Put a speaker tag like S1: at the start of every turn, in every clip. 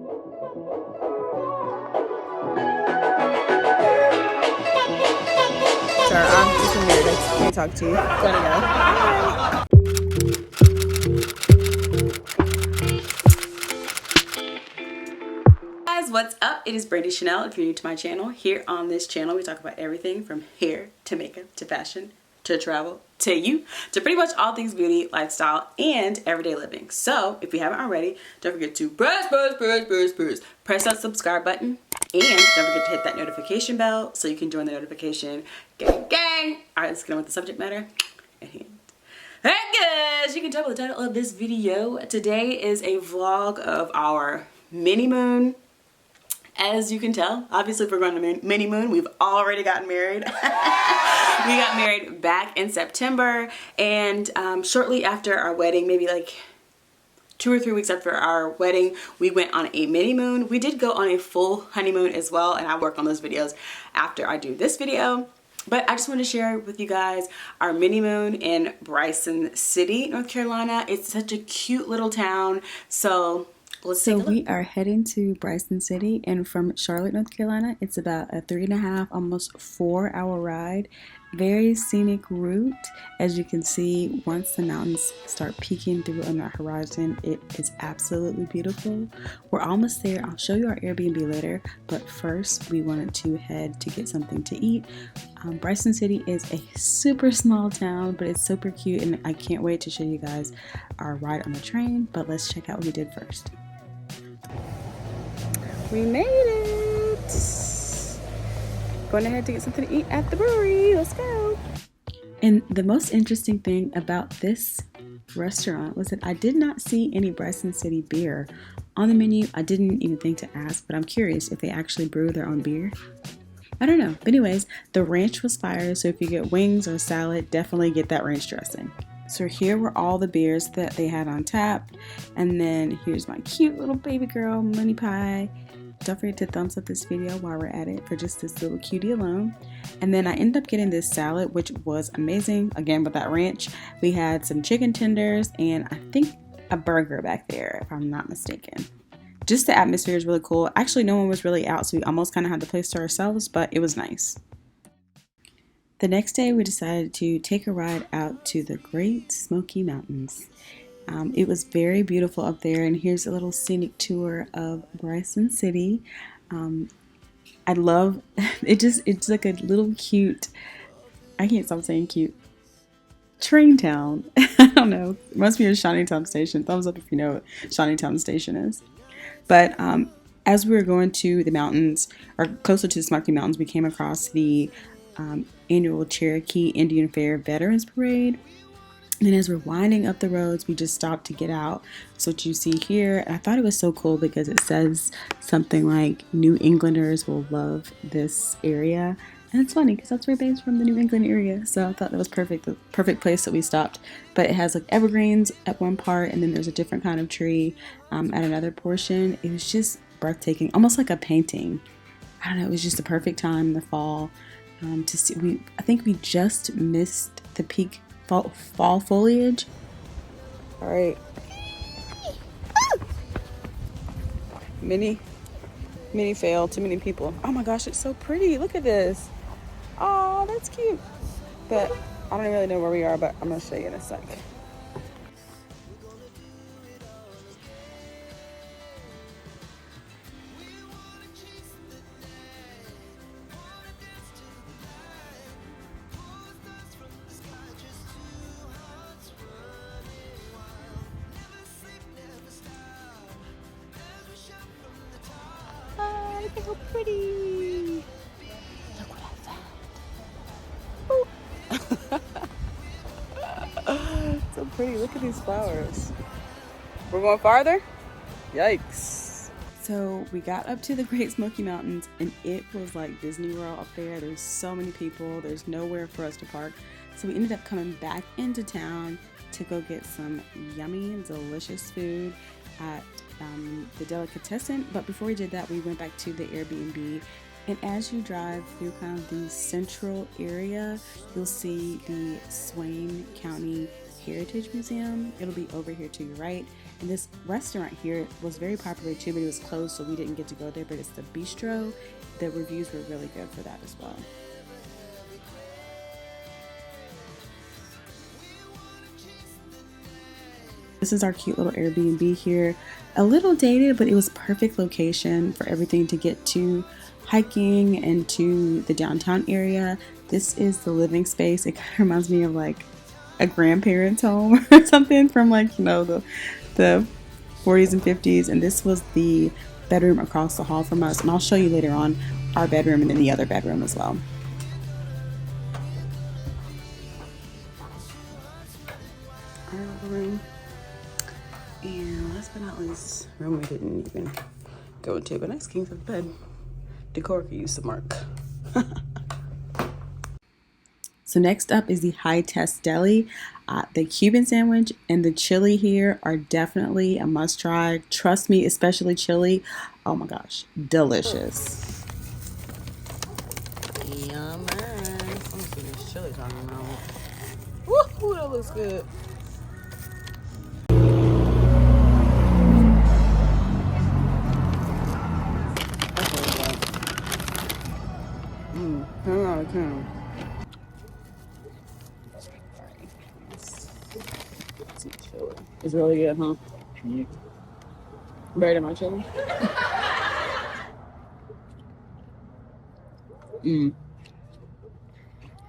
S1: Sir, I'm just in here. I can't talk to you. Gotta go. Guys, what's up? It is Brandy Chanell. If you're new to my channel, here on this channel we talk about everything from hair to makeup to fashion to travel to you to pretty much all things beauty, lifestyle, and everyday living. So if you haven't already, don't forget to press that subscribe button, and don't forget to hit that notification bell so you can join the notification gang. All right, let's get on with the subject matter at hand. Hey guys, you can tell by the title of this video, today is a vlog of our mini moon. As you can tell, obviously if we're going to mini moon, we've already gotten married. We got married back in September, and shortly after our wedding, maybe like 2 or 3 weeks after our wedding, we went on a mini moon. We did go on a full honeymoon as well, and I work on those videos after I do this video. But I just want to share with you guys our mini moon in Bryson City, North Carolina. It's such a cute little town. So let's take a look. We are heading to Bryson City, and from Charlotte, North Carolina, it's about a 3.5, almost 4-hour ride. Very scenic route. As you can see, once the mountains start peeking through on the horizon, it is absolutely beautiful. We're almost there. I'll show you our Airbnb later, but first we wanted to head to get something to eat. Bryson City is a super small town, but it's super cute, and I can't wait to show you guys our ride on the train. But let's check out what we did first. We made it! Going ahead to get something to eat at the brewery. Let's go. And the most interesting thing about this restaurant was that I did not see any Bryson City beer on the menu. I didn't even think to ask, but I'm curious if they actually brew their own beer. I don't know. But anyways, the ranch was fire, so if you get wings or salad, definitely get that ranch dressing. So here were all the beers that they had on tap. And then here's my cute little baby girl, Money Pie. Don't forget to thumbs up this video while we're at it for just this little cutie alone. And then I ended up getting this salad, which was amazing. Again, with that ranch, we had some chicken tenders and I think a burger back there, if I'm not mistaken. Just the atmosphere is really cool. Actually, no one was really out, so we almost kind of had the place to ourselves, but it was nice. The next day, we decided to take a ride out to the Great Smoky Mountains. It was very beautiful up there, and here's a little scenic tour of Bryson City. I love it. It's like a little cute, I can't stop saying cute, train town. I don't know, it must be a Shawneetown Station. Thumbs up if you know what Shawneetown Station is. But as we were going to the mountains, or closer to the Smoky Mountains, we came across the annual Cherokee Indian Fair Veterans Parade. And then as we're winding up the roads, we just stopped to get out. So what you see here, I thought it was so cool because it says something like New Englanders will love this area. And it's funny because that's where Babe's from, the New England area. So I thought that was perfect, the perfect place that we stopped. But it has like evergreens at one part, and then there's a different kind of tree at another portion. It was just breathtaking, almost like a painting. I don't know, it was just the perfect time in the fall to see. I think we just missed the peak fall foliage. All right. Mini fail, too many people. Oh my gosh, it's so pretty. Look at this. Oh, that's cute. But I don't really know where we are, but I'm gonna show you in a sec. Look at how pretty. Look what I found. So pretty. Look at these flowers. We're going farther? Yikes. So we got up to the Great Smoky Mountains, and it was like Disney World up there. There's so many people. There's nowhere for us to park. So we ended up coming back into town to go get some yummy and delicious food at the delicatessen. But before we did that, we went back to the Airbnb, and as you drive through kind of the central area, you'll see the Swain County Heritage Museum. It'll be over here to your right. And this restaurant here was very popular too, but it was closed, so we didn't get to go there. But it's the Bistro. The reviews were really good for that as well. This is our cute little Airbnb here. A little dated, but it was perfect location for everything to get to hiking and to the downtown area. This is the living space. It kind of reminds me of like a grandparent's home or something from like, you know, the 40s and 50s. And this was the bedroom across the hall from us. And I'll show you later on our bedroom and then the other bedroom as well. Our room. And last but not least, room we didn't even go into, but nice king size bed. Decor could use some work. So next up is the High Test Deli. The Cuban sandwich and the chili here are definitely a must try. Trust me, especially chili. Oh my gosh, delicious. Yum, man. I'm gonna see this chili talking about. Woo, that looks good. It's really good, huh? Yeah. Better than my chili?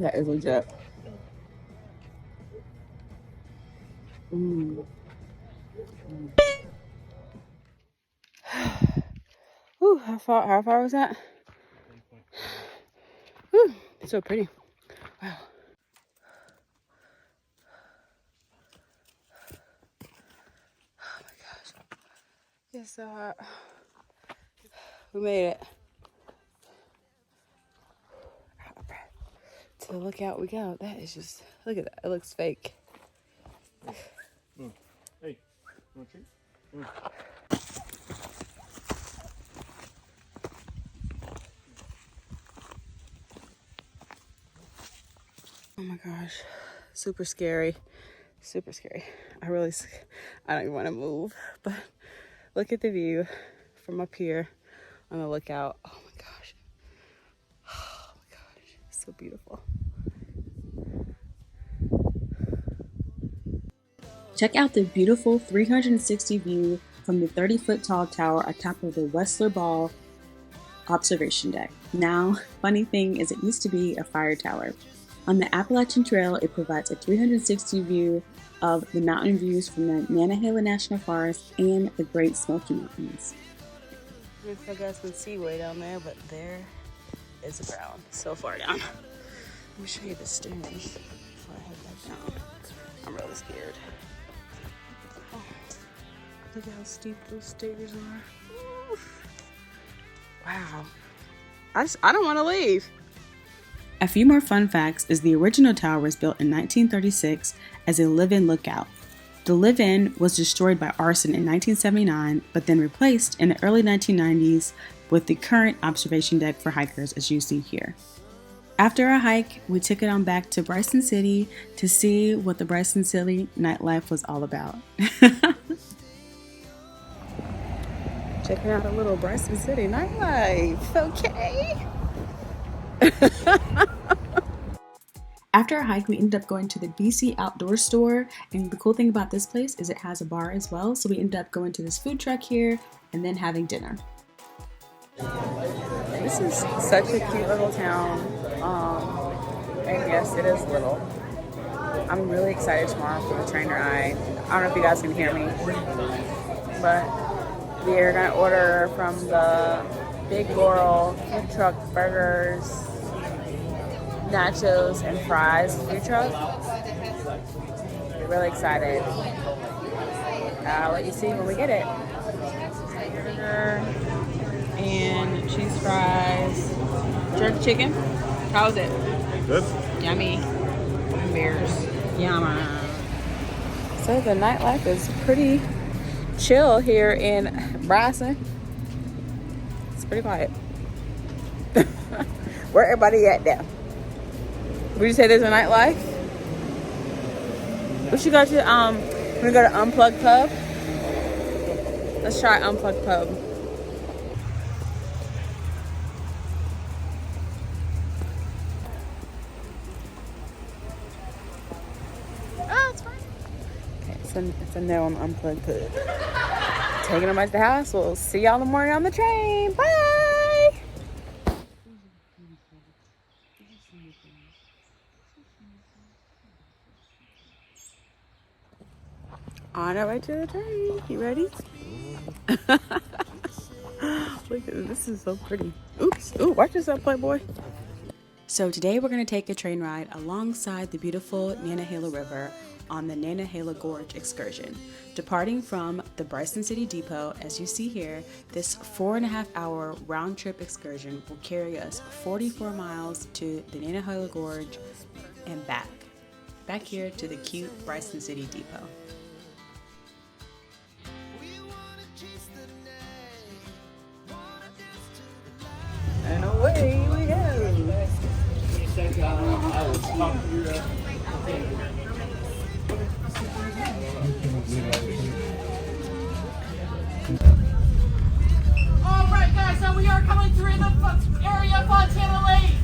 S1: That is legit. Ooh, how far was that? Ooh, it's so pretty. Wow. Oh my gosh. It's so hot. We made it. To the lookout we go. That is just, look at that. It looks fake.
S2: Hey, want a treat?
S1: Oh my gosh, super scary, super scary. I don't even want to move, but look at the view from up here on the lookout. Oh my gosh, it's so beautiful. Check out the beautiful 360 view from the 30-foot tall tower atop of the Whistler Ball observation deck. Now, funny thing is it used to be a fire tower. On the Appalachian Trail, it provides a 360 view of the mountain views from the Nantahala National Forest and the Great Smoky Mountains. I don't know if you guys can see way down there, but there is the ground, so far down. Let me show you the stairs before I head back down. I'm really scared. Oh, look at how steep those stairs are. Oof. Wow. I don't want to leave. A few more fun facts is the original tower was built in 1936 as a live-in lookout. The live-in was destroyed by arson in 1979, but then replaced in the early 1990s with the current observation deck for hikers as you see here. After our hike, we took it on back to Bryson City to see what the Bryson City nightlife was all about. Checking out a little Bryson City nightlife, okay? After our hike, we ended up going to the BC Outdoor Store, and the cool thing about this place is it has a bar as well, so we ended up going to this food truck here and then having dinner. This is such a cute little town, and yes, it is little. I'm really excited tomorrow for the train ride. I don't know if you guys can hear me, but we're gonna order from the Big Laurel food truck burgers, nachos, and fries food truck. We're really excited. I'll let you see when we get it. Burger and cheese fries, jerk chicken. How's it?
S2: Good.
S1: Yummy. Beers. Yummy. So the nightlife is pretty chill here in Bryson. It's pretty quiet. Where everybody at now? Would you say there's a nightlife? We should go to we're gonna go to Unplugged Pub. Let's try Unplugged Pub. Oh, it's fine. Okay, it's a no on Unplugged Pub. Taking them back to the house. We'll see y'all in the morning on the train. Bye. On our way to the train. You ready? Look at this, is so pretty. Oops. Ooh, watch yourself, Playboy. So today we're going to take a train ride alongside the beautiful Nantahala River on the Nantahala Gorge excursion. Departing from the Bryson City Depot, as you see here, this 4.5-hour round trip excursion will carry us 44 miles to the Nantahala Gorge and back here to the cute Bryson City Depot. And away we go.
S3: Alright guys, so we are coming through the area of Fontana Lake.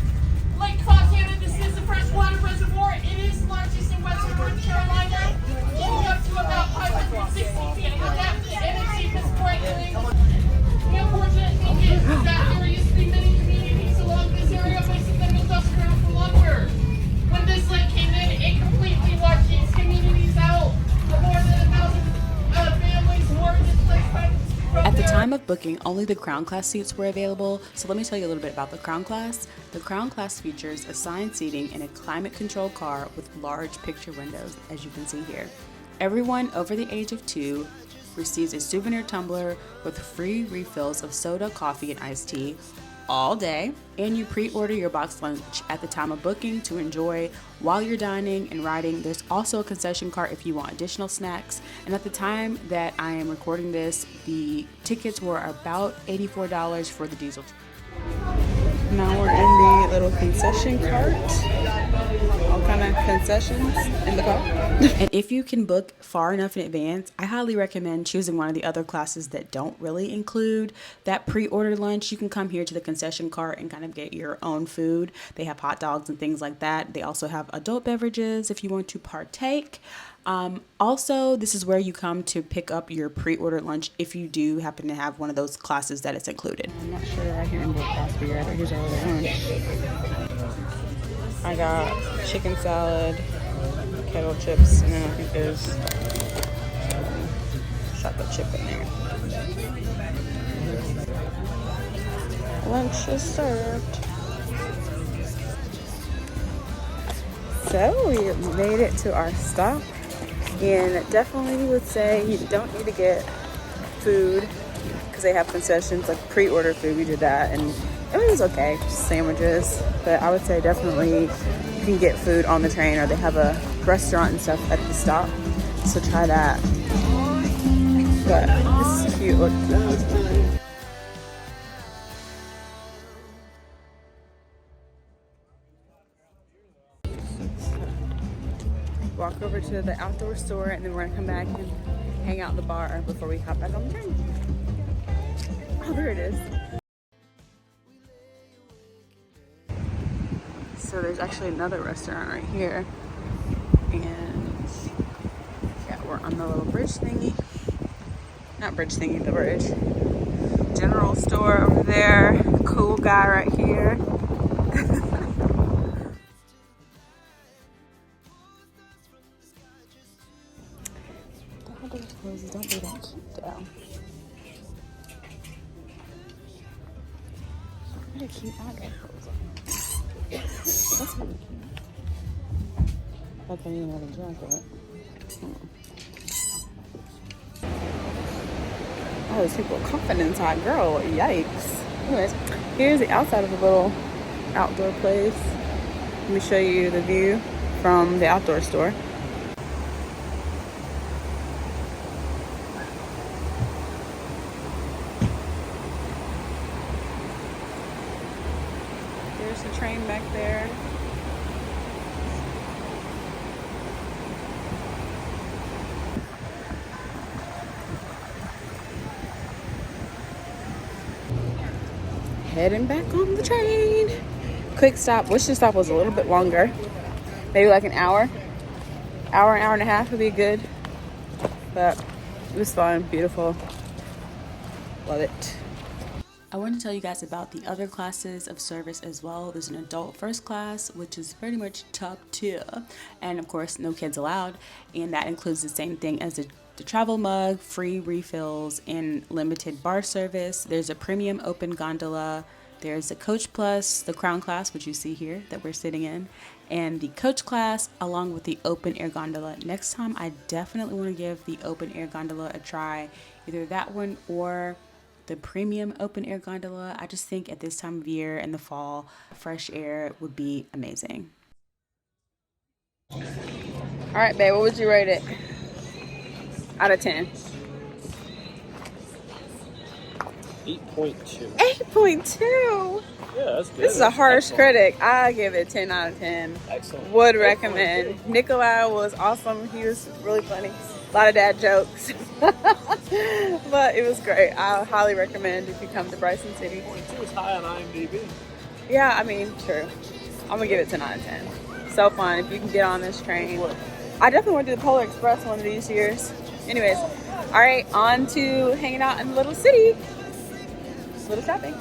S3: Lake Fontana, this is a freshwater reservoir. It is the largest in western North Carolina, getting up to about 560 feet of depth and its deepest point. The unfortunate thing is that there used to be many communities along this area, but some of them industrial for longer. When this lake came in, it completely washed these communities out. The more than 1,000 families were displaced by
S1: At the time of booking, only the Crown Class seats were available, so let me tell you a little bit about the Crown Class. The Crown Class features assigned seating in a climate-controlled car with large picture windows, as you can see here. Everyone over the age of 2 receives a souvenir tumbler with free refills of soda, coffee, and iced tea all day, and you pre-order your box lunch at the time of booking to enjoy while you're dining and riding. There's also a concession cart if you want additional snacks, and at the time that I am recording this, the tickets were about $84 for the diesel. Now we're in the little concession cart. All kind of concessions in the car. And if you can book far enough in advance, I highly recommend choosing one of the other classes that don't really include that pre-ordered lunch. You can come here to the concession cart and kind of get your own food. They have hot dogs and things like that. They also have adult beverages if you want to partake. Also, this is where you come to pick up your pre-ordered lunch if you do happen to have one of those classes that it's included. I'm not sure I can remember what class we are, but here's our lunch. I got chicken salad, kettle chips, and then I think there's chocolate chip in there. Lunch is served. So we made it to our stop, and definitely would say you don't need to get food because they have concessions like pre-order food. We did that, and it was okay, just sandwiches. But I would say definitely you can get food on the train, or they have a restaurant and stuff at the stop, so try that. But this is cute. Look. Walk over to the outdoor store, and then we're gonna come back and hang out in the bar before we hop back on the train. Oh, there it is. So there's actually another restaurant right here, and yeah, we're on the little bridge thingy. Not bridge thingy, the bridge. General store over there. Cool guy right here. Don't be that cute though. What a cute outdoor clothes on. That's really cute. Like I need another jacket. Oh, there's people coughing inside. Girl, yikes. Anyways, here's the outside of the little outdoor place. Let me show you the view from the outdoor store. There's the train back there. heading back on the train. Quick stop. Wish the stop was a little bit longer. Maybe like an hour. An hour and a half would be good. But it was fun, beautiful. Love it. I want to tell you guys about the other classes of service as well. There's an adult first class, which is pretty much top tier. And of course, no kids allowed. And that includes the same thing as the travel mug, free refills, and limited bar service. There's a premium open gondola. There's a Coach Plus, the Crown class, which you see here that we're sitting in, and the Coach class, along with the open air gondola. Next time, I definitely want to give the open air gondola a try. Either that one or the premium open air gondola. I just think at this time of year in the fall, fresh air would be amazing. All right, babe, what would you rate it out of 10?
S2: 8.2.
S1: 8.2.
S2: Yeah, that's good.
S1: This is a harsh critic. I give it 10 out of 10.
S2: Excellent.
S1: Would recommend. Nikolai was awesome. He was really funny. A lot of dad jokes. But it was great. I highly recommend if you come to Bryson City.
S2: 8.2 is high on IMDb.
S1: Yeah, I mean, true. I'm gonna give it 10 out of 10. So fun if you can get on this train. I definitely want to do the Polar Express one of these years. Anyways, all right, on to hanging out in the little city. Little shopping.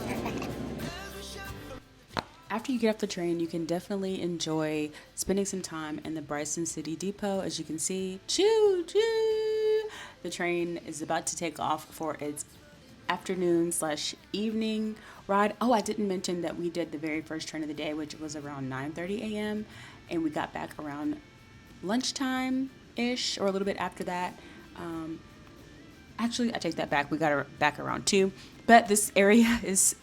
S1: After you get off the train, you can definitely enjoy spending some time in the Bryson City Depot. As you can see, choo choo, the train is about to take off for its afternoon/evening ride. Oh, I didn't mention that we did the very first train of the day, which was around 9:30 a.m. and we got back around lunchtime-ish or a little bit after that. Actually, I take that back. We got back around 2. But this area is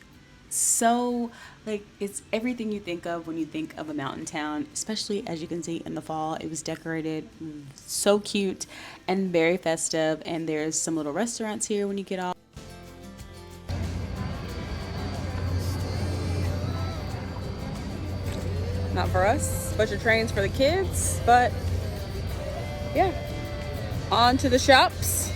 S1: so, like, it's everything you think of when you think of a mountain town, especially as you can see in the fall. It was decorated so cute and very festive. And there's some little restaurants here when you get off. Not for us, bunch of trains for the kids, but yeah, on to the shops.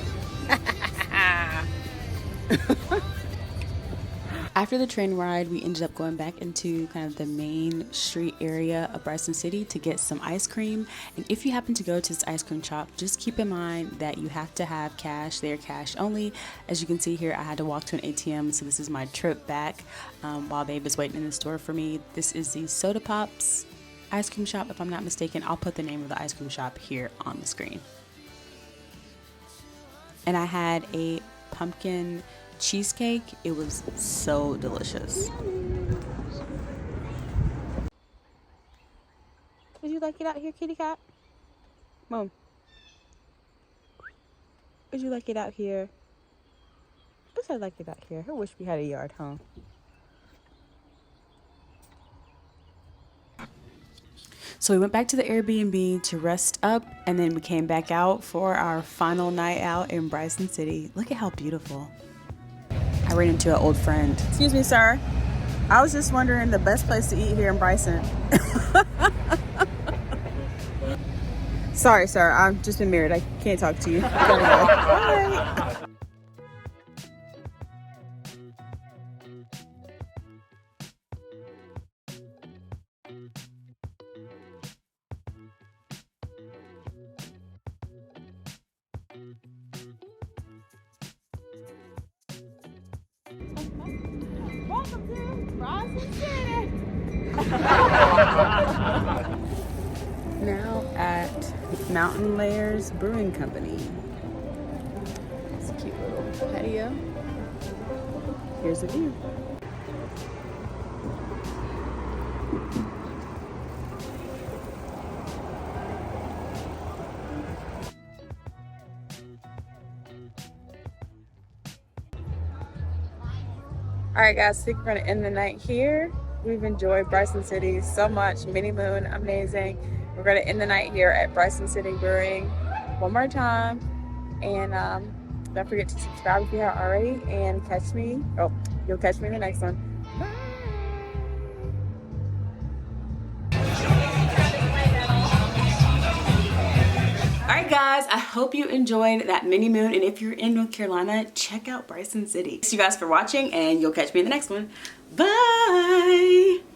S1: After the train ride, we ended up going back into kind of the main street area of Bryson City to get some ice cream. And if you happen to go to this ice cream shop, just keep in mind that you have to have cash. They're cash only. As you can see here, I had to walk to an ATM, so this is my trip back while Babe is waiting in the store for me. This is the Soda Pops ice cream shop, if I'm not mistaken. I'll put the name of the ice cream shop here on the screen. And I had a pumpkin cheesecake. It was so delicious. Would you like it out here, kitty cat? Mom. Would you like it out here? Guess I'd like it out here. I wish we had a yard, huh? So we went back to the Airbnb to rest up, and then we came back out for our final night out in Bryson City. Look at how beautiful. I ran into an old friend. Excuse me, sir. I was just wondering the best place to eat here in Bryson. Sorry, sir. I've just been married. I can't talk to you. Bye. Welcome to Bryson City. Now at Mountain Layers Brewing Company. It's a cute little patio. Here's the view. All right, guys, I think we're gonna end the night here. We've enjoyed Bryson City so much. Mini Moon, amazing. We're gonna end the night here at Bryson City Brewing one more time. And don't forget to subscribe if you haven't already, and you'll catch me in the next one. Bye. All right, guys, I hope you enjoyed that mini moon, and if you're in North Carolina, check out Bryson City. Thanks you guys for watching, and you'll catch me in the next one. Bye.